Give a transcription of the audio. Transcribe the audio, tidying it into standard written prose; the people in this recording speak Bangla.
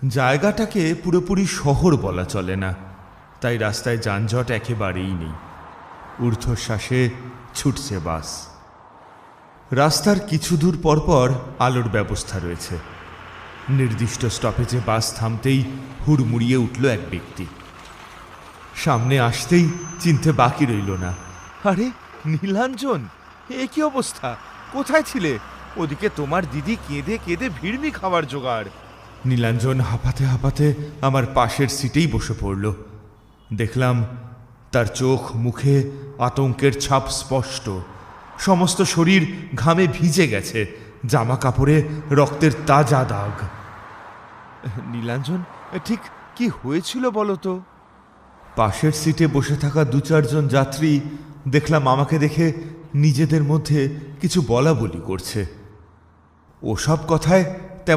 জায়গাটাকে পুরোপুরি শহর বলা চলে না, তাই রাস্তায় যানজট একেবারেই নেই। ঊর্ধ্বশ্বাসে ছুটছে বাস। রাস্তার কিছু দূর পরপর আলোর ব্যবস্থা রয়েছে। নির্দিষ্ট স্টপেজে বাস থামতেই হুড়মুড়িয়ে উঠল এক ব্যক্তি। সামনে আসতেই চিনতে বাকি রইল না। আরে নীলাঞ্জন, এ কি অবস্থা? কোথায় ছিলে? ওদিকে তোমার দিদি কেঁদে কেঁদে ভিড়মি খাওয়ার জোগাড়। নীলাঞ্জন হাঁপাতে হাঁপাতে আমার পাশের সিটেই বসে পড়ল। দেখলাম তার চোখ মুখে আতঙ্কের ছাপ স্পষ্ট। সমস্ত শরীর ঘামে ভিজে গেছে, জামা কাপড়ে রক্তের তাজা দাগ। নীলাঞ্জন, ঠিক কি হয়েছিল বলো তো? পাশের সিটে বসে থাকা ২-৪ জন যাত্রী দেখলাম আমাকে দেখে নিজেদের মধ্যে কিছু বলা বলি করছে। ওসব কথায়